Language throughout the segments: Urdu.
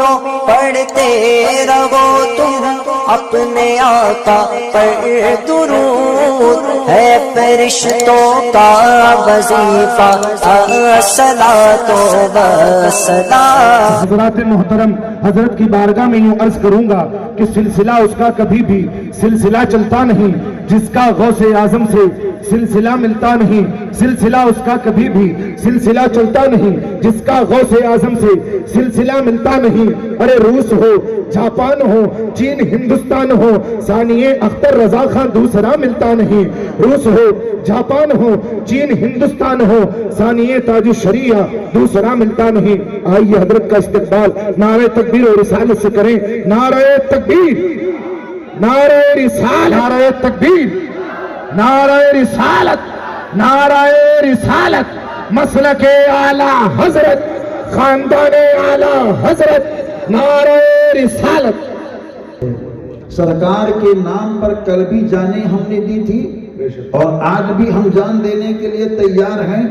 مومنوں پڑھتے رہو تم اپنے آقا پر درود، ہے فرشتوں کا وظیفہ الصلاۃ والسلام۔ حضرات محترم، حضرت کی بارگاہ میں یوں عرض کروں گا کہ سلسلہ اس کا کبھی بھی سلسلہ چلتا نہیں جس کا غوث اعظم سے سلسلہ ملتا نہیں، سلسلہ اس کا کبھی بھی سلسلہ چلتا نہیں جس کا غوث اعظم سے سلسلہ ملتا نہیں۔ ارے روس ہو، جاپان ہو، چین ہندوستان ہو، ثانیہ اختر رضا خان دوسرا ملتا نہیں۔ روس ہو، جاپان ہو، چین ہندوستان ہو، ثانیہ تاج الشریعہ دوسرا ملتا نہیں۔ آئیے حضرت کا استقبال نعرہ تکبیر و رسالت سے کریں۔ نعرہ تکبیر، نعرہ رسالت، نعرہ تکبیر، نعرہ رسالت، نعرہ رسالت، مسلک اعلیٰ حضرت، خاندان اعلیٰ حضرت، نعرہ رسالت۔ سرکار کے نام پر کل بھی جانیں ہم نے دی تھی اور آج بھی ہم جان دینے کے لیے تیار ہیں،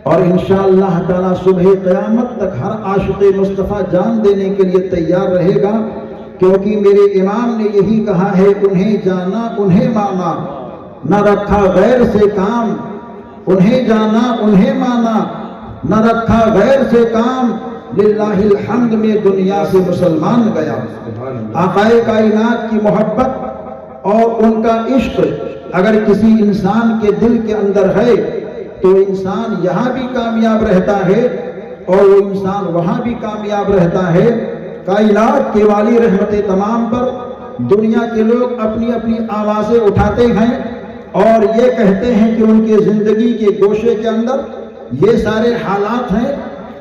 اور انشاءاللہ تعالی صبح قیامت تک ہر عاشق مصطفیٰ جان دینے کے لیے تیار رہے گا، کیونکہ میرے امام نے یہی کہا ہے، انہیں جانا انہیں مانا، نہ رکھا غیر سے کام، انہیں جانا انہیں مانا، نہ رکھا غیر سے کام، للہ الحمد میں دنیا سے مسلمان گیا۔ آقا کائنات کی محبت اور ان کا عشق اگر کسی انسان کے دل کے اندر ہے تو انسان یہاں بھی کامیاب رہتا ہے اور وہ انسان وہاں بھی کامیاب رہتا ہے۔ کائنات کے والی رحمت تمام پر دنیا کے لوگ اپنی اپنی آوازیں اٹھاتے ہیں اور یہ کہتے ہیں کہ ان کے زندگی کے گوشے کے اندر یہ سارے حالات ہیں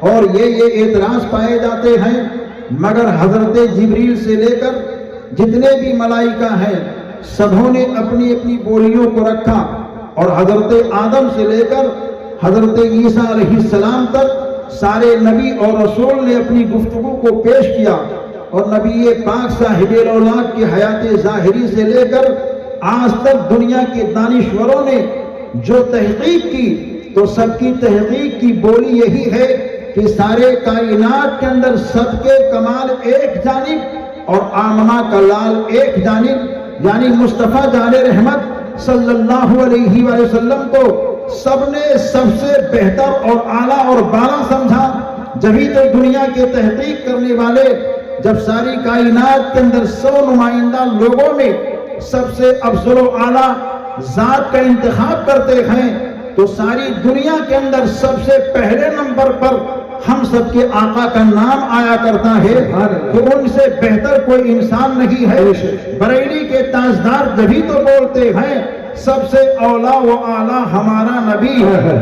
اور یہ اعتراض پائے جاتے ہیں، مگر حضرت جبریل سے لے کر جتنے بھی ملائکہ ہیں سبوں نے اپنی اپنی بولیوں کو رکھا، اور حضرت آدم سے لے کر حضرت عیسیٰ علیہ السلام تک سارے نبی اور رسول نے اپنی گفتگو کو پیش کیا، اور نبی پاک صاحب الاولاد کی حیات ظاہری سے لے کر آج تک دنیا کے دانشوروں نے جو تحقیق کی تو سب کی تحقیق کی بولی یہی ہے کہ سارے کائنات کے اندر سب کے کمال ایک جانب اور آمنہ کا لال ایک جانب، یعنی مصطفیٰ جان رحمت صلی اللہ علیہ وآلہ وسلم کو سب نے سب سے بہتر اور اعلیٰ اور بالا سمجھا۔ جبھی تو دنیا کے تحقیق کرنے والے جب ساری کائنات کے اندر 100 نمائندہ لوگوں میں سب سے افضل و اعلیٰ ذات کا انتخاب کرتے ہیں تو ساری دنیا کے اندر سب سے پہلے نمبر پر ہم سب کے آقا کا نام آیا کرتا ہے کہ ان سے بہتر کوئی انسان نہیں ہے۔ بریلی کے تاجدار جبھی تو بولتے ہیں سب سے اولا و اعلیٰ ہمارا نبی ہے،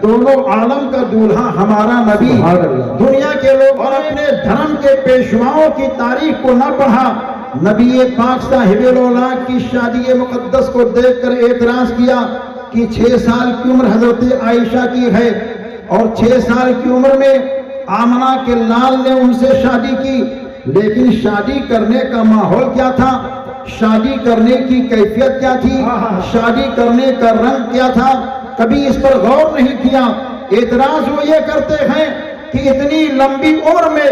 دونوں عالم کا دولہا ہمارا نبی۔ دنیا کے لوگ اور اپنے دھرم کے پیشواؤں کی تاریخ کو نہ پڑھا، نبی پاک صاحب الاولاد کی شادی مقدس کو دیکھ کر اعتراض کیا کہ 6 سال کی عمر حضرت عائشہ کی ہے اور 6 سال کی عمر میں آمنہ کے لال نے ان سے شادی کی، لیکن شادی کرنے کا ماحول کیا تھا، شادی کرنے کی کیفیت کیا تھی، شادی کرنے کا رنگ کیا تھا، کبھی اس پر غور نہیں کیا۔ اعتراض وہ یہ کرتے ہیں کہ اتنی لمبی عمر میں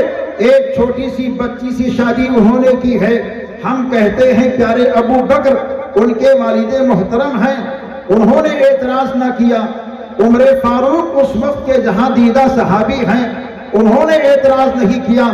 ایک چھوٹی سی بچی سی شادی انہوں نے کی ہے۔ ہم کہتے ہیں پیارے ابو بکر ان کے والد محترم ہیں، انہوں نے اعتراض نہ کیا۔ عمر فاروق اس وقت کے جہاں دیدہ صحابی ہیں، انہوں نے اعتراض نہیں کیا۔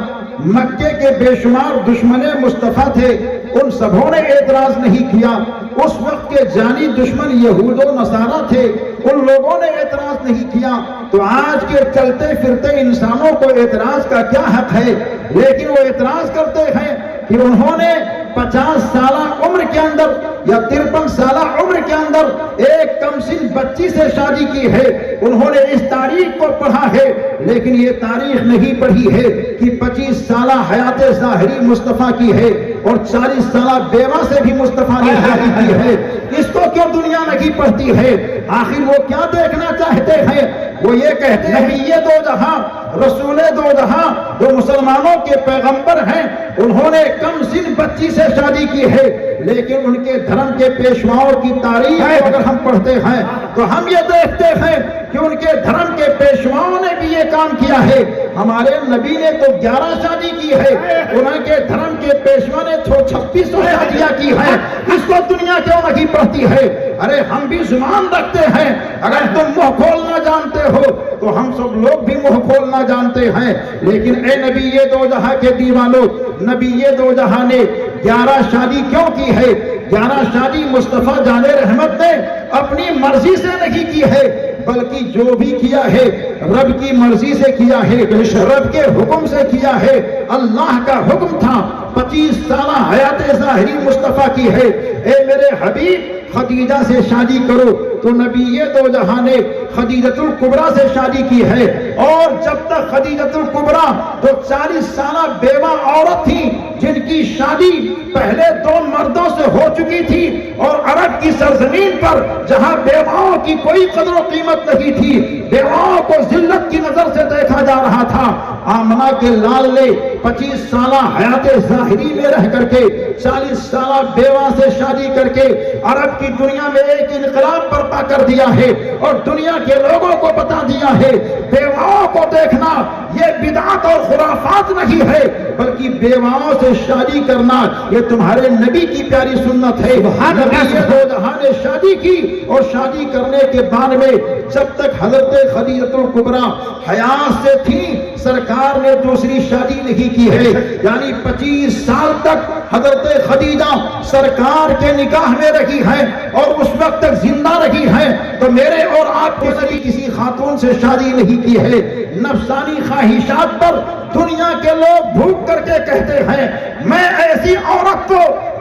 مکے کے بے شمار دشمن مصطفیٰ تھے، ان سبوں نے اعتراض نہیں کیا۔ اس وقت کے جانی دشمن یہود و نصارہ تھے، ان لوگوں نے اعتراض نہیں کیا۔ تو آج کے چلتے پھرتے انسانوں کو اعتراض کا کیا حق ہے؟ لیکن وہ اعتراض کرتے ہیں کہ انہوں نے 50 سالہ عمر کے اندر یا 53 سالہ عمر کے اندر ایک کم سن بچی سے شادی کی ہے۔ انہوں نے اس تاریخ کو پڑھا ہے لیکن یہ تاریخ نہیں پڑھی ہے کہ 25 سالہ حیات ظاہری مصطفیٰ کی ہے اور 40 سالہ بیوہ سے بھی مصطفیٰ نے شادی کی ہے۔ اس کو کیوں دنیا نہیں پڑھتی ہے؟ آخر وہ کیا دیکھنا چاہتے ہیں؟ وہ یہ کہتے ہیں کہ یہ دو جہاں رسول دو جہاں جو مسلمانوں کے پیغمبر ہیں انہوں نے کم سن بچی سے شادی کی ہے، لیکن ان کے دھرم کے پیشواؤں کی تاریخ اگر ہم پڑھتے ہیں تو ہم یہ دیکھتے ہیں کہ ان کے دھرم کے پیشواؤں نے بھی یہ کام کیا ہے۔ ہمارے نبی نے تو 11 شادی کی ہے، انہیں کے دھرم کے پیشوا نے 2600 شادیاں کی ہیں، اس کو دنیا کیوں نہیں پڑھتی ہے؟ ارے ہم بھی زبان رکھتے ہیں، اگر تم منہ کھولنا جانتے ہو تو ہم سب لوگ بھی منہ کھولنا جانتے ہیں۔ لیکن اے نبی دو جہاں کے دیوانوں، نبی دو جہاں نے 11 شادی کیوں کی ہے؟ 11 شادی مصطفیٰ جان رحمت نے اپنی مرضی سے نہیں کی ہے، بلکہ جو بھی کیا ہے رب کی مرضی سے کیا ہے، رب کے حکم سے کیا ہے۔ اللہ کا حکم تھا 25 سالہ حیات ظاہری مصطفیٰ کی ہے، اے میرے حبیب خدیجہ سے شادی کرو، تو نبی دو جہاں نے خدیجۃ الکبریٰ سے شادی کی ہے، اور جب تک خدیجۃ الکبریٰ تو 40 سالہ بیوہ عورت تھی جن کی شادی پہلے 2 مردوں سے ہو چکی تھی، اور عرب کی سرزمین پر جہاں بیواؤں کی کوئی قدر و قیمت نہیں تھی، بیواؤں کو ذلت کی نظر سے دیکھا جا رہا تھا، آمنہ کے لال نے 25 سالہ حیات ظاہری میں رہ کر کے 40 سالہ بیوہ سے شادی کر کے عرب کی دنیا میں ایک انقلاب برپا کر دیا ہے، اور دنیا کے لوگوں کو بتا دیا ہے بیواؤں کو دیکھنا یہ بدعت اور خرافات نہیں ہے، بلکہ بیواؤں سے شادی کرنا یہ تمہارے نبی کی پیاری سنت ہے۔ نبی دو جہاں نے شادی کی، اور شادی کرنے کے بعد میں جب تک حضرت خدیجۃ الکبریٰ حیات سے تھی سرکار نے دوسری شادی نہیں کی ہے، یعنی 25 سال تک حضرت خدیجہ سرکار کے نکاح میں رہی ہیں اور اس وقت تک زندہ رہی ہیں، تو میرے اور آپ کے ذریعے کسی خاتون سے شادی نہیں کی ہے۔ نفسانی خواہشات پر دنیا کے لوگ بھوک کر کے کہتے ہیں میں ایسی عورت کو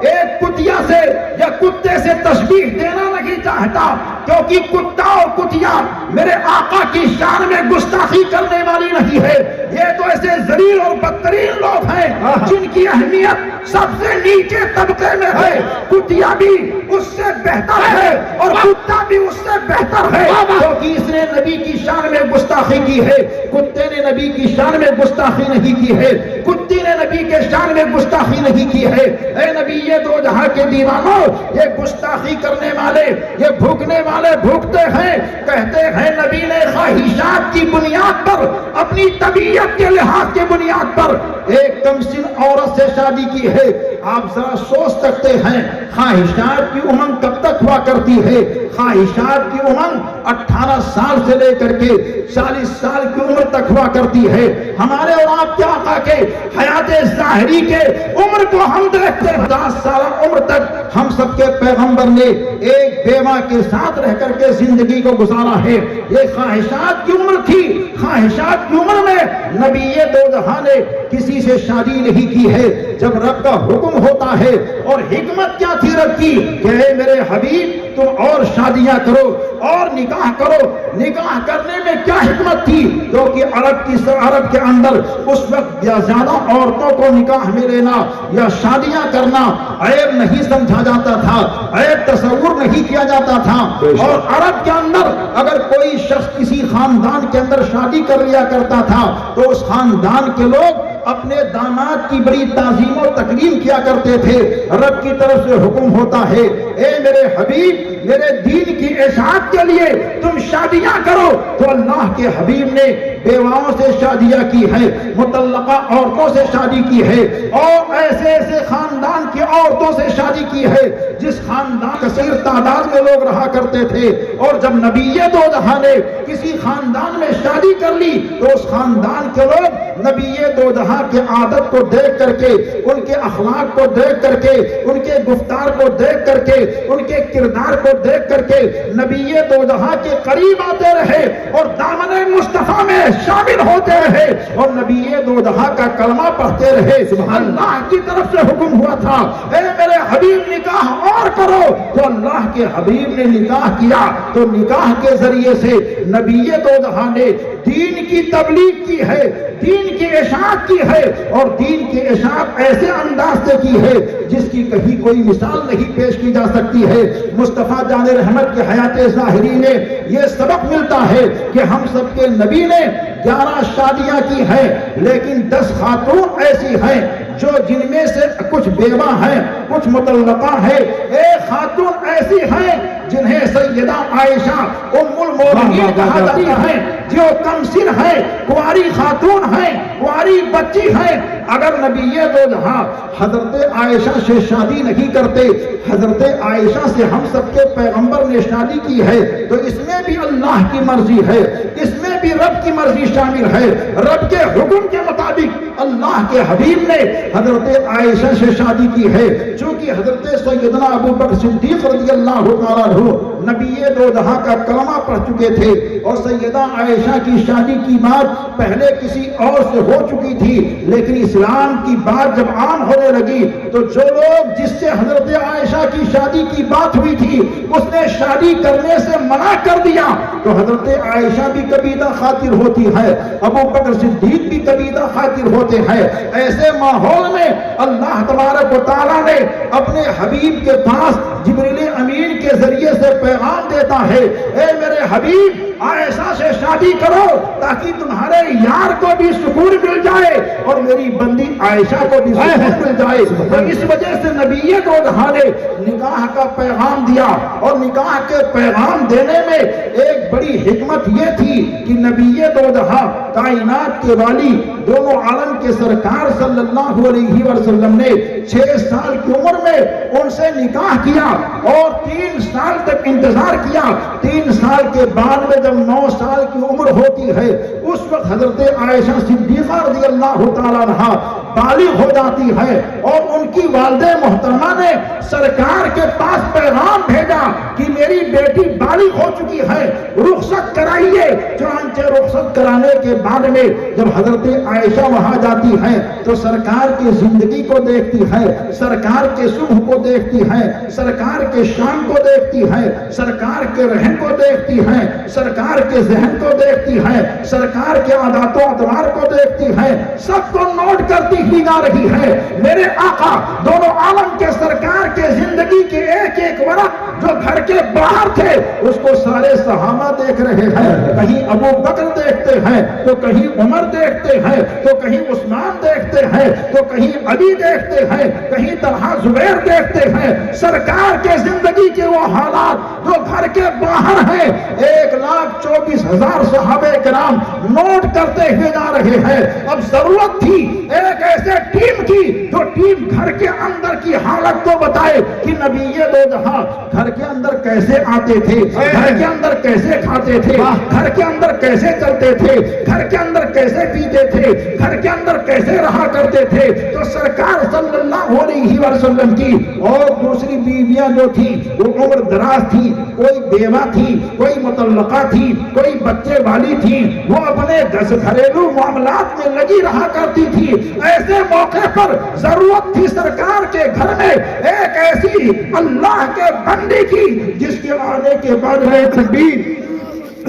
ایک کتیا سے یا کتے سے تشبیہ دینا نہیں چاہتا، کیونکہ کتا اور کتیا میرے آقا کی شان میں گستاخی کرنے والی نہیں ہے، یہ تو ایسے ذلیل اور بدترین لوگ ہیں جن کی اہمیت سب سے نیچے طبقے میں ہے، کتیا بھی اس سے بہتر ہے اور کتا بھی اس سے بہتر ہے، کیونکہ اس نے نبی کی شان میں گستاخی کی ہے، کتے نے نبی کی شان میں گستاخی نہیں کی ہے، کتی نے نبی کے شان میں گستاخی نہیں کی ہے۔ اے نبی دو جہاں کے دیوانوں، یہ گستاخی کرنے والے، یہ بھوکنے والے بھوکتے ہیں، کہتے ہیں نبی نے خواہشات کی بنیاد پر، اپنی طبیعت کے لحاظ کے بنیاد پر ایک کم سن عورت سے شادی کی ہے۔ آپ ذرا سوچ سکتے ہیں خواہشات کی عمر کب تک ہوا کرتی ہے؟ خواہشات کی عمر 18 سال سے لے کر کے 40 سال کی عمر تک ہوا کرتی ہے۔ ہمارے اور آپ کے آقا کے حیات ظاہری کے عمر کو ہم دیکھتے ہیں، 50 سالہ عمر تک ہم سب کے پیغمبر نے ایک بیوہ کے ساتھ رہ کر کے زندگی کو گزارا ہے۔ یہ خواہشات کی عمر تھی، خواہشات کی عمر میں نبی دو جہاں نے کسی سے شادی نہیں کی ہے۔ جب رب کا حکم ہوتا ہے، اور حکمت کیا تھی رب کی کہ اے میرے حبیب تم اور شادیاں کرو اور نکاح کرو، نکاح کرنے میں کیا حکمت تھی؟ کیونکہ عرب کے اندر اس وقت یا زیادہ عورتوں کو نکاح میں لینا یا شادیاں کرنا عیب نہیں سمجھا جاتا تھا، عیب تصور نہیں کیا جاتا تھا، اور عرب کے اندر اگر کوئی شخص کسی خاندان کے اندر شادی کر لیا کرتا تھا تو اس خاندان کے لوگ اپنے داماد کی بڑی تعظیم و تکریم کیا کرتے تھے۔ رب کی طرف سے حکم ہوتا ہے اے میرے حبیب میرے دین کی اشاعت کے لیے تم شادیاں کرو، تو اللہ کے حبیب نے بیواؤں سے شادیاں کی ہیں، مطلقہ عورتوں سے شادی کی ہے، اور ایسے ایسے خاندان کی عورتوں سے شادی کی ہے جس خاندان کثیر تعداد میں لوگ رہا کرتے تھے، اور جب نبی دو جہاں نے کسی خاندان میں شادی کر لی تو اس خاندان کے لوگ نبی دو جہاں کے عادت کو دیکھ کر کے، ان کے اخلاق کو دیکھ کر کے، ان کے گفتار کو دیکھ کر کے، ان کے کردار کو دیکھ کر کے نبی دو جہاں کے قریب آتے رہے اور دامن مصطفیٰ میں شامل ہوتے رہے اور نبی دو جہاں کا کلمہ پڑھتے رہے۔ اللہ کی طرف سے حکم ہوا تھا اے میرے حبیب نکاح اور کرو، تو اللہ کے حبیب نے نکاح کیا، تو نکاح کے ذریعے سے نبی دو جہاں نے دین کی تبلیغ کی ہے، دین کی اشاعت کی ہے، اور دین کی اشاعت ایسے انداز سے کی ہے جس کی کہیں کوئی مثال نہیں پیش کی جا سکتی ہے۔ مصطفیٰ جان رحمت کے حیات ظاہری نے یہ سبق ملتا ہے کہ ہم سب کے نبی نے 11 شادیاں کی ہیں، لیکن 10 خاتون ایسی ہیں جو جن میں سے کچھ بیوہ ہیں، کچھ مطلقہ ہیں، ایک خاتون ایسی ہیں جنہیں سیدہ عائشہ ام المومنین کہا جاتا ہے، جو کم سن ہیں، کنواری خاتون ہیں، کنواری بچی ہیں، اگر نبی دو جہاں حضرت عائشہ سے شادی نہیں کرتے، حضرت عائشہ سے ہم سب کے پیغمبر نے شادی کی ہے، تو اس میں بھی اللہ کی مرضی ہے، اس میں بھی رب کی مرضی شامل ہے۔ رب کے حکم کے مطابق اللہ کے حبیب نے حضرت عائشہ سے شادی کی ہے، چونکہ حضرت سیدنا ابو بکر صدیق رضی اللہ تعالیٰ عنہ نبی دو جہاں کا کلمہ پڑھ چکے تھے، اور سیدہ عائشہ کی شادی کی بات پہلے کسی اور سے ہو چکی تھی، لیکن اسلام کی بات جب عام ہونے لگی تو جو لوگ جس سے حضرت عائشہ کی شادی کی بات ہوئی تھی اس نے شادی کرنے سے منع کر دیا، تو حضرت عائشہ بھی کبیدہ خاطر ہوتی ہے، ابو بکر صدیق بھی کبیدہ خاطر ہوتے ہیں۔ ایسے ماحول میں اللہ تبارک و تعالیٰ نے اپنے حبیب کے پاس جبریل امین کے ذریعے سے پیغام دیتا ہے، اے میرے حبیب عائشہ سے شادی کرو تاکہ تمہارے یار کو بھی سکون مل جائے اور میری بندی عائشہ کو بھی سکون مل جائے۔ تو اس وجہ سے نبی دو جہاں نے نکاح کا پیغام دیا، اور نکاح کے پیغام دینے میں ایک بڑی حکمت یہ تھی کہ نبی دو جہاں کائنات کے والی دونوں عالم کے سرکار صلی اللہ علیہ وسلم نے 6 سال کی عمر میں ان سے نکاح کیا اور 3 سال تک انتظار کیا۔ 3 سال کے بعد میں جب 9 سال کی عمر ہوتی ہے اس وقت حضرت عائشہ صدیقہ رضی اللہ تعالیٰ عنہا بالغ ہو جاتی ہے، اور ان کی والدہ محترمہ نے سرکار کے پاس پیغام بھیجا کہ میری بیٹی بالغ ہو چکی ہے، رخصت کرائیے۔ چنانچہ رخصت کرانے کے بعد میں جب حضرت عائشہ وہاں جاتی ہے تو سرکار کی زندگی کو دیکھتی ہے، سرکار کے صبح کو دیکھتی ہے، سرکار کے شام کو دیکھتی ہے، سرکار کے رہن کو دیکھتی ہے، سرکار کے ذہن کو دیکھتی ہے، سرکار کے عادات و اطوار کو دیکھتی ہے، سب کو نوٹ کرتی ہوئی جا رہی ہے۔ میرے آقا دونوں عالم کے سرکار کے زندگی کے ایک ایک ورق جو گھر کے باہر تھے اس کو سارے صحابہ دیکھ رہے ہیں، کہیں ابو بکر دیکھتے ہیں تو کہیں عمر دیکھتے ہیں تو کہیں عثمان دیکھتے ہیں تو کہیں علی دیکھتے ہیں، کہیں طلحہ زبیر دیکھتے ہیں۔ سرکار کے زندگی کے وہ حالات جو گھر کے باہر ہیں 1,24,000 صحابہ کرام نوٹ کرتے ہوئے جا رہے ہیں۔ اب ضرورت تھی ایک ایسے ٹیم کی جو ٹیم گھر کے اندر کی حالت کو بتائے کہ نبی دو جہاں گھر کے اندر کیسے آتے تھے، گھر کے اندر کیسے کھاتے تھے، گھر کے اندر کیسے چلتے تھے، گھر کے اندر کیسے پیتے تھے، گھر کے اندر کیسے رہا کرتے تھے۔ تو سرکار صلی اللہ علیہ وسلم کی اور دوسری بیویاں جو تھی وہ عمر دراز تھی، کوئی بیوہ تھی، کوئی مطلقہ تھی، کوئی بچے والی تھی، وہ اپنے گھریلو معاملات میں لگی رہا کرتی تھی۔ ایسے موقع پر ضرورت تھی سرکار کے گھر میں ایک ایسی اللہ کے بندے کی جس کے آنے کے بعد ہے تکبیر،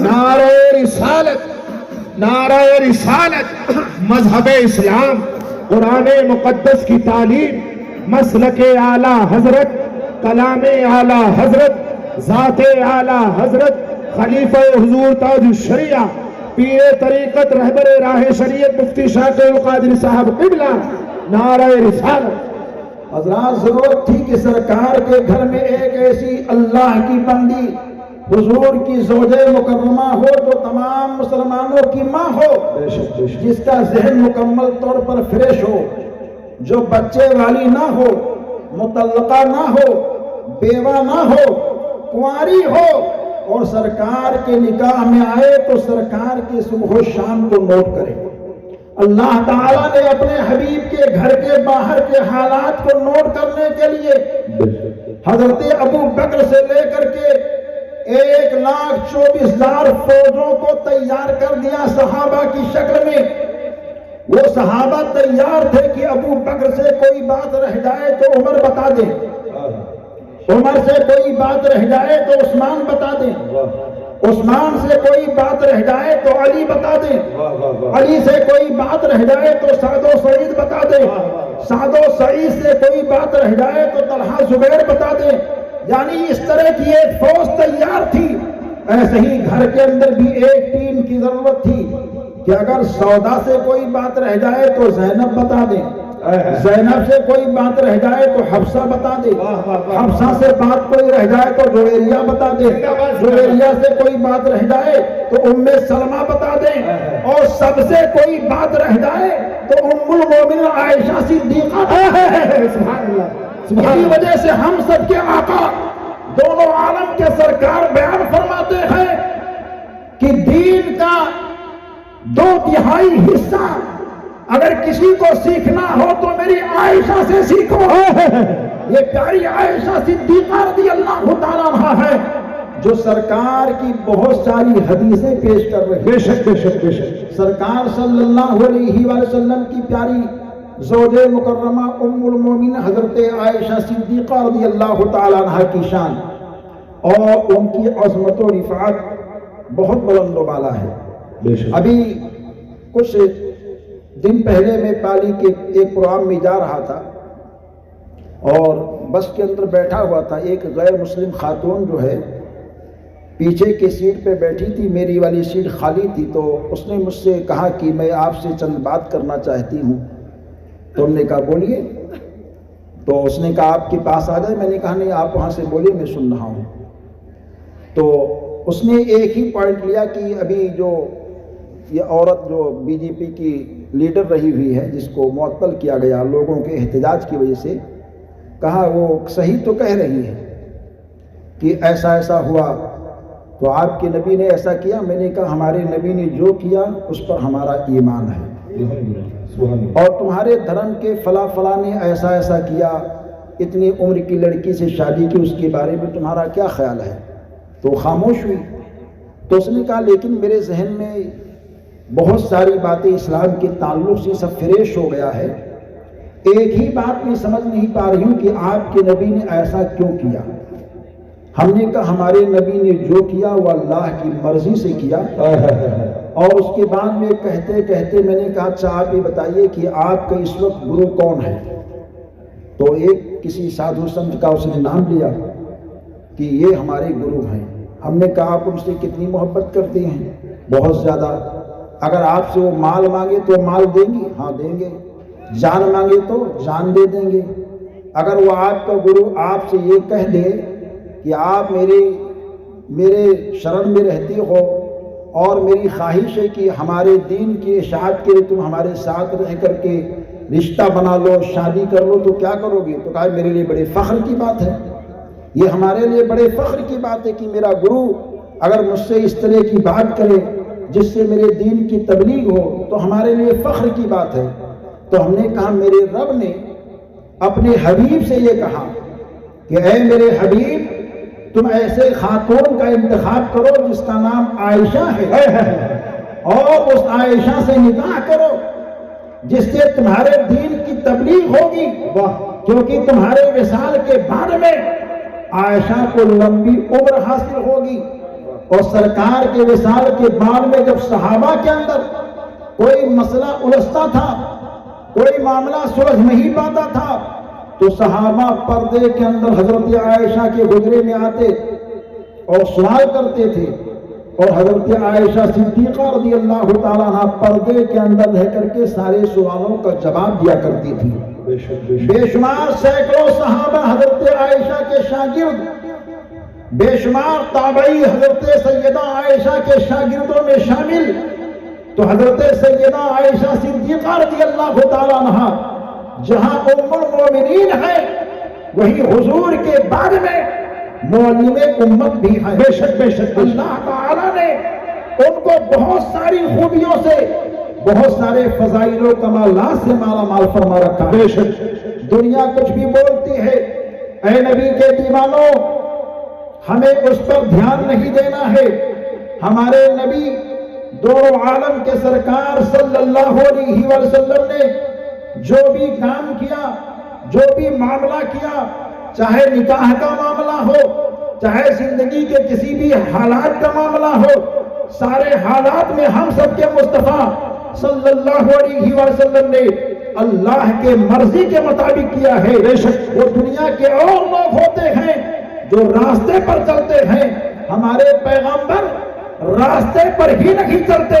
نعرہ رسالت، نعرہ رسالت، مذہب اسلام، قرآن مقدس کی تعلیم، مسلک اعلیٰ حضرت، کلام اعلیٰ حضرت، ذات اعلیٰ حضرت، خلیفہ حضور تاج الشریعہ، پیر طریقت رہبر راہ شریعت مفتی شاہ القادری صاحب قبلہ، نعرہ رسالت۔ حضرات ضرورت تھی کہ سرکار کے گھر میں ایک ایسی اللہ کی بندی حضور کی زوجہ مکرمہ ہو جو تمام مسلمانوں کی ماں ہو، جس کا ذہن مکمل طور پر فریش ہو، جو بچے والی نہ ہو، مطلقہ نہ ہو، بیوہ نہ ہو، کنواری ہو، اور سرکار کے نکاح میں آئے تو سرکار کے صبح و شام کو نوٹ کرے۔ اللہ تعالیٰ نے اپنے حبیب کے گھر کے باہر کے حالات کو نوٹ کرنے کے لیے حضرت ابو بکر سے لے کر کے 1,24,000 فوجوں کو تیار کر دیا صحابہ کی شکل میں۔ وہ صحابہ تیار تھے کہ ابو بکر سے کوئی بات رہ جائے تو عمر بتا دیں، عمر سے کوئی بات رہ جائے تو عثمان بتا دیں، عثمان سے کوئی بات رہ جائے تو علی بتا دیں، علی سے کوئی بات رہ جائے تو سعد و سعید بتا دیں، سعد و سعید سے کوئی بات رہ جائے تو طلحہ زبیر بتا دیں۔ یعنی اس طرح کی ایک فوج تیار تھی۔ ایسے ہی گھر کے اندر بھی ایک ٹیم کی ضرورت تھی کہ اگر سودا سے کوئی بات رہ جائے تو زینب بتا دیں، زینب سے کوئی بات رہ جائے تو حفصہ بتا دے، حفصہ سے بات کوئی رہ جائے تو جویریہ بتا دے، جویریہ سے کوئی بات رہ جائے تو ام سلمہ بتا دیں، اور سب سے کوئی بات رہ جائے تو ام المومنین عائشہ صدیقہ سبحان اللہ۔ اسی وجہ سے ہم سب کے آقا دونوں عالم کے سرکار بیان فرماتے ہیں کہ دین کا 2/3 حصہ اگر کسی کو سیکھنا ہو تو میری عائشہ سے سیکھو۔ یہ پیاری عائشہ صدیقہ رضی اللہ تعالیٰ عنہا ہے جو سرکار کی بہت ساری حدیثیں پیش کر رہے ہیں۔ بے شک بے شک بے شک۔ سرکار صلی اللہ علیہ وآلہ وسلم کی پیاری زوج مکرمہ ام المومنین حضرت عائشہ صدیقہ رضی اللہ تعالیٰ عنہا کی شان اور ان کی عظمت و رفعت بہت بلند و بالا ہے۔ بے شک۔ ابھی کچھ دن پہلے میں پالی کے ایک پروگرام میں جا رہا تھا اور بس کے اندر بیٹھا ہوا تھا، ایک غیر مسلم خاتون جو ہے پیچھے کی سیٹ پہ بیٹھی تھی، میری والی سیٹ خالی تھی، تو اس نے مجھ سے کہا کہ میں آپ سے چند بات کرنا چاہتی ہوں۔ تو ہم نے کہا بولیے، تو اس نے کہا آپ کے پاس آ جائے۔ میں نے کہا نہیں آپ وہاں سے بولیے، میں سن رہا ہوں۔ تو اس نے ایک ہی پوائنٹ لیا کہ ابھی جو یہ عورت جو بی جے پی کی لیڈر رہی ہوئی ہے جس کو معطل کیا گیا لوگوں کے احتجاج کی وجہ سے، کہا وہ صحیح تو کہہ رہی ہے کہ ایسا ایسا ہوا تو آپ کے نبی نے ایسا کیا۔ میں نے کہا ہمارے نبی نے جو کیا اس پر ہمارا ایمان ہے، اور تمہارے دھرم کے فلاں فلاں نے ایسا ایسا کیا، اتنی عمر کی لڑکی سے شادی کی، اس کے بارے میں تمہارا کیا خیال ہے؟ تو خاموش ہوئی۔ تو اس نے کہا لیکن میرے ذہن میں بہت ساری باتیں اسلام کے تعلق سے سب فریش ہو گیا ہے، ایک ہی بات میں سمجھ نہیں پا رہی ہوں کہ آپ کے نبی نے ایسا کیوں کیا۔ ہم نے کہا ہمارے نبی نے جو کیا وہ اللہ کی مرضی سے کیا۔ اور اس کے بعد میں کہتے کہتے میں نے کہا اچھا آپ یہ بتائیے کہ آپ کا اس وقت گرو کون ہے؟ تو ایک کسی سادھو سنت کا اس نے نام لیا کہ یہ ہمارے گرو ہیں۔ ہم نے کہا آپ ان سے کتنی محبت کرتے ہیں؟ بہت زیادہ۔ اگر آپ سے وہ مال مانگے تو مال دیں گے؟ ہاں دیں گے۔ جان مانگے تو جان دے دیں گے۔ اگر وہ آپ کا گرو آپ سے یہ کہہ دے کہ آپ میرے شرن میں رہتی ہو اور میری خواہش ہے کہ ہمارے دین کی اشاعت کے لیے تم ہمارے ساتھ رہ کر کے رشتہ بنا لو، شادی کر لو، تو کیا کرو گے؟ تو کہا میرے لیے بڑے فخر کی بات ہے، یہ ہمارے لیے بڑے فخر کی بات ہے کہ میرا گرو اگر مجھ سے اس طرح کی بات کرے جس سے میرے دین کی تبلیغ ہو تو ہمارے لیے فخر کی بات ہے۔ تو ہم نے کہا میرے رب نے اپنے حبیب سے یہ کہا کہ اے میرے حبیب تم ایسے خاتون کا انتخاب کرو جس کا نام عائشہ ہے، اور اس عائشہ سے نکاح کرو جس سے تمہارے دین کی تبلیغ ہوگی، کیونکہ تمہارے وصال کے بعد میں عائشہ کو لمبی عمر حاصل ہوگی۔ اور سرکار کے وصال کے بعد میں جب صحابہ کے اندر کوئی مسئلہ الجھتا تھا، کوئی معاملہ سلجھ نہیں پاتا تھا، تو صحابہ پردے کے اندر حضرت عائشہ کے حجرے میں آتے اور سوال کرتے تھے، اور حضرت عائشہ صدیقہ رضی اللہ تعالیٰ عنہ پردے کے اندر رہ کر کے سارے سوالوں کا جواب دیا کرتی تھی۔ بے شمار سینکڑوں صحابہ حضرت عائشہ کے شاگرد، بے شمار تابعی حضرت سیدہ عائشہ کے شاگردوں میں شامل۔ تو حضرت سیدہ عائشہ صدیقہ رضی اللہ تعالیٰ عنہ جہاں ام المومنین ہے، وہی حضور کے بعد میں معلم امت بھی ہے۔ بے شک بے شک اللہ تعالیٰ نے ان کو بہت ساری خوبیوں سے، بہت سارے فضائل و کمالات سے مالا مال فرما رکھا۔ بے شک دنیا کچھ بھی بولتی ہے، اے نبی کے دیوانوں ہمیں اس پر دھیان نہیں دینا ہے۔ ہمارے نبی دونوں عالم کے سرکار صلی اللہ علیہ وسلم نے جو بھی کام کیا، جو بھی معاملہ کیا، چاہے نکاح کا معاملہ ہو، چاہے زندگی کے کسی بھی حالات کا معاملہ ہو، سارے حالات میں ہم سب کے مصطفیٰ صلی اللہ علیہ وسلم نے اللہ کے مرضی کے مطابق کیا ہے۔ بے شک وہ دنیا کے اور لوگ ہوتے ہیں جو راستے پر چلتے ہیں، ہمارے پیغمبر راستے پر ہی نہیں چلتے،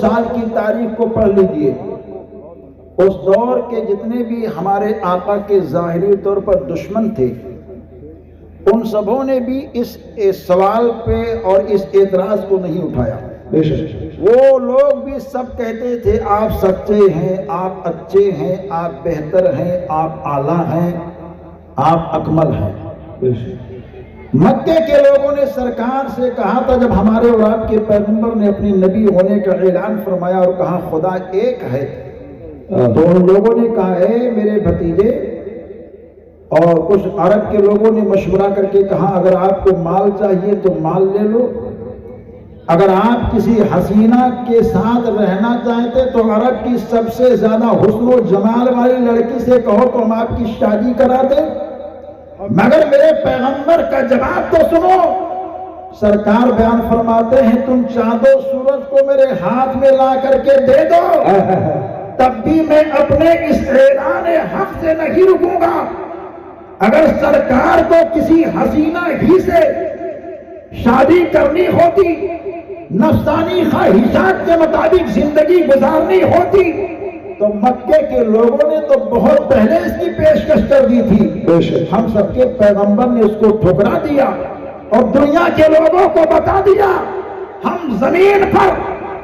سال کی تاریخ کو پڑھ لیجئے، اس دور کے جتنے بھی ہمارے آقا کے ظاہری طور پر دشمن تھے، ان سبوں نے بھی اس سوال پہ اور اس اعتراض کو نہیں اٹھایا۔ وہ لوگ بھی سب کہتے تھے آپ سچے ہیں، آپ اچھے ہیں، آپ بہتر ہیں، آپ اعلیٰ ہیں، آپ اکمل ہیں۔ مکے کے لوگوں نے سرکار سے کہا تھا، جب ہمارے اور آپ کے پیغمبر نے اپنی نبی ہونے کا اعلان فرمایا اور کہا خدا ایک ہے، تو ان لوگوں نے کہا اے میرے بھتیجے، اور کچھ عرب کے لوگوں نے مشورہ کر کے کہا اگر آپ کو مال چاہیے تو مال لے لو، اگر آپ کسی حسینہ کے ساتھ رہنا چاہتے تو عرب کی سب سے زیادہ حسن و جمال والی لڑکی سے کہو تو ہم آپ کی شادی کرا دیں، مگر میرے پیغمبر کا جواب تو سنو۔ سرکار بیان فرماتے ہیں تم چاند و سورج کو میرے ہاتھ میں لا کر کے دے دو، تب بھی میں اپنے اس اعلان حق سے نہیں رکوں گا۔ اگر سرکار کو کسی حسینہ ہی سے شادی کرنی ہوتی، نفسانی خواہشات کے مطابق زندگی گزارنی ہوتی، تو مکے کے لوگوں نے تو بہت پہلے اس کی پیشکش کر دی تھی۔ ہم سب کے پیغمبر نے اس کو ٹھکرا دیا اور دنیا کے لوگوں کو بتا دیا ہم زمین پر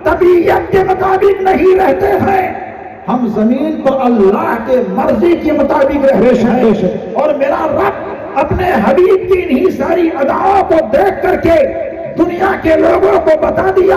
طبیعت کے مطابق نہیں رہتے ہیں، ہم زمین پر اللہ کے مرضی کے مطابق رہتے ہیں۔ اور میرا رب اپنے حبیب کی انہی ساری اداؤں کو دیکھ کر کے دنیا کے لوگوں کو بتا دیا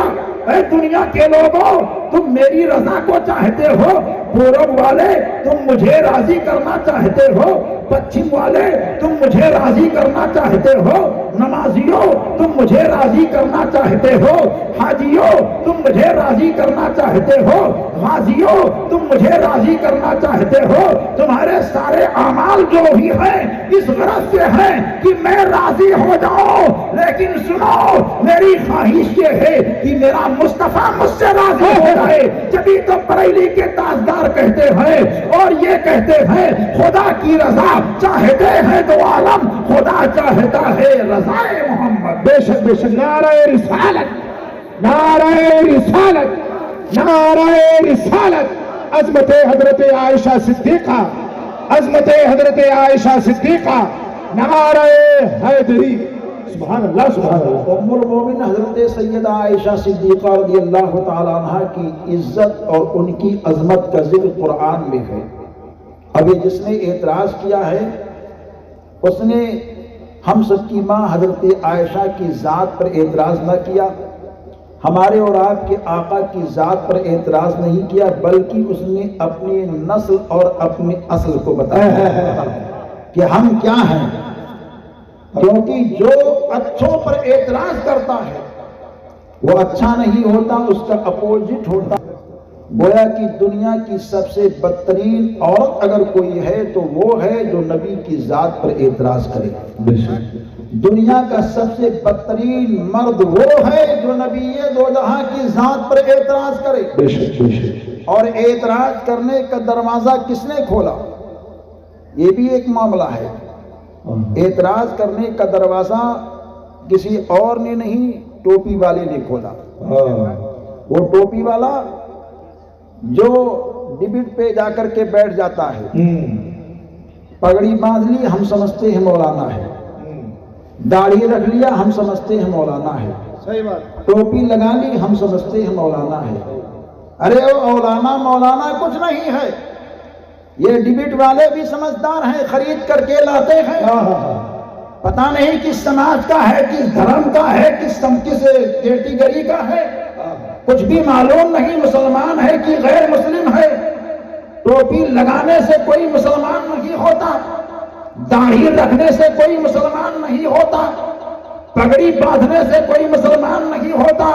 اے دنیا کے لوگوں، تم میری رضا کو چاہتے ہو، پورب والے تم مجھے راضی کرنا چاہتے ہو، پچھم والے تم مجھے راضی کرنا چاہتے ہو، نمازیوں تم مجھے راضی کرنا چاہتے ہو، حاجیوں تم مجھے راضی کرنا چاہتے ہو، غازیوں تم مجھے راضی کرنا چاہتے ہو، تمہارے سارے اعمال جو بھی ہیں اس غرض سے ہیں کہ میں راضی ہو جاؤں، لیکن سنو میری خواہش یہ ہے کہ میرا مصطفیٰ مجھ سے راضی ہو جائے۔ جبھی تو بریلی کے تاجدار کہتے ہیں اور یہ کہتے ہیں خدا کی رضا چاہتے ہیں تو عالم خدا چاہتا ہے رضا محمد۔ بے شک بے شک، نعرہ رسالت، نعرہ رسالت، نعرہ رسالت، عظمت حضرت عائشہ صدیقہ، عظمت حضرت عائشہ صدیقہ، نعرہ حیدری، سبحان اللہ سبحان اللہ۔ ام المومن حضرت سیدہ عائشہ صدیقہ رضی اللہ تعالیٰ عنہ کی عزت اور ان کی عظمت کا ذکر قرآن میں ہے۔ ابھی جس نے اعتراض کیا ہے اس نے ہم سب کی ماں حضرت عائشہ کی ذات پر اعتراض نہ کیا، ہمارے اور آپ کے آقا کی ذات پر اعتراض نہیں کیا، بلکہ اس نے اپنی نسل اور اپنے اصل کو بتایا کہ ہم کیا ہیں، کیونکہ جو اچھوں پر اعتراض کرتا ہے وہ اچھا نہیں ہوتا، اس کا اپوزٹ ہوتا۔ گویا کہ دنیا کی سب سے بدترین عورت اگر کوئی ہے تو وہ ہے جو نبی کی ذات پر اعتراض کرے۔ دنیا کا سب سے بدترین مرد وہ ہے جو نبی دو جہاں کی ذات پر اعتراض کرے۔ اور اعتراض کرنے کا دروازہ کس نے کھولا؟ یہ بھی ایک معاملہ ہے۔ اعتراض کرنے کا دروازہ کسی اور نے نہیں، ٹوپی والے نے کھولا۔ وہ ٹوپی والا جو ڈبٹ پہ جا کر کے بیٹھ جاتا ہے، پگڑی باندھ لی ہم سمجھتے ہیں مولانا ہے، داڑھی رکھ لیا ہم سمجھتے ہیں مولانا ہے، صحیح بات، ٹوپی لگا لی ہم سمجھتے ہیں مولانا ہے۔ ارے وہ مولانا کچھ نہیں ہے، یہ ڈبٹ والے بھی سمجھدار ہیں، خرید کر کے لاتے ہیں، پتہ نہیں کس سماج کا ہے، کس دھرم کا ہے، کس کیٹیگری کا ہے، کچھ بھی معلوم نہیں، مسلمان ہے کہ غیر مسلم ہے۔ ٹوپی لگانے سے کوئی مسلمان نہیں ہوتا، داڑھی رکھنے سے کوئی مسلمان نہیں ہوتا، پگڑی باندھنے سے کوئی مسلمان نہیں ہوتا۔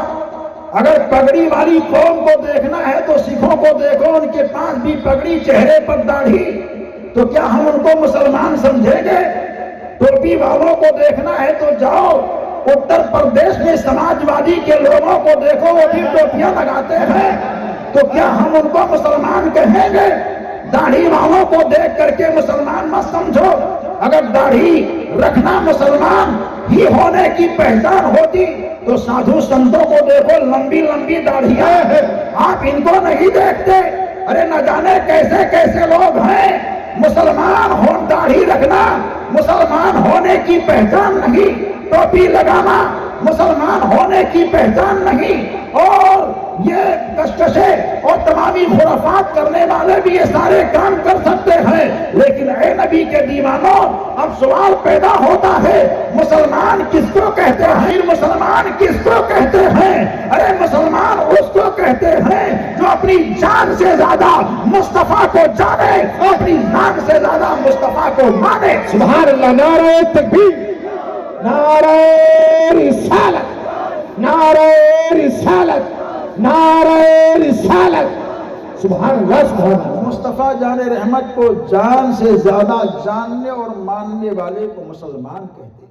اگر پگڑی والی قوم کو دیکھنا ہے تو سکھوں کو دیکھو، ان کے پاس بھی پگڑی، چہرے پر داڑھی، تو کیا ہم ان کو مسلمان سمجھیں گے؟ ٹوپی والوں کو دیکھنا ہے تو جاؤ اتر پردیش میں سماجوادی کے لوگوں کو دیکھو، وہ بھی ٹوپیاں لگاتے ہیں، تو کیا ہم ان کو مسلمان کہیں گے؟ داڑھی والوں کو دیکھ کر کے مسلمان مت سمجھو، اگر داڑھی رکھنا مسلمان ہی ہونے کی پہچان ہوتی تو سادھو سنتوں کو دیکھو، لمبی لمبی داڑھیاں ہیں، آپ ان کو نہیں دیکھتے؟ ارے نہ جانے کیسے کیسے لوگ ہیں۔ مسلمان ہو داڑھی رکھنا مسلمان ہونے کی پہچان نہیں، ٹوپی لگانا مسلمان ہونے کی پہچان نہیں، اور یہ کشکشیں اور تمامی خرافات کرنے والے بھی یہ سارے کام کر سکتے ہیں، لیکن اے نبی کے دیوانوں، اب سوال پیدا ہوتا ہے، مسلمان کس کو کہتے ہیں؟ مسلمان کس کو کہتے ہیں؟ ارے مسلمان اس کو کہتے ہیں جو اپنی جان سے زیادہ مصطفیٰ کو جانے اور اپنی جان سے زیادہ مصطفیٰ کو مانے۔ سبحان اللہ، نعرہ تکبیر، نعرہ رسالت، نعرہ رسالت، نعرہ رسالت، سبحان اللہ، سبحان اللہ۔ مصطفیٰ جان رحمت کو جان سے زیادہ جاننے اور ماننے والے کو مسلمان کہتے ہیں۔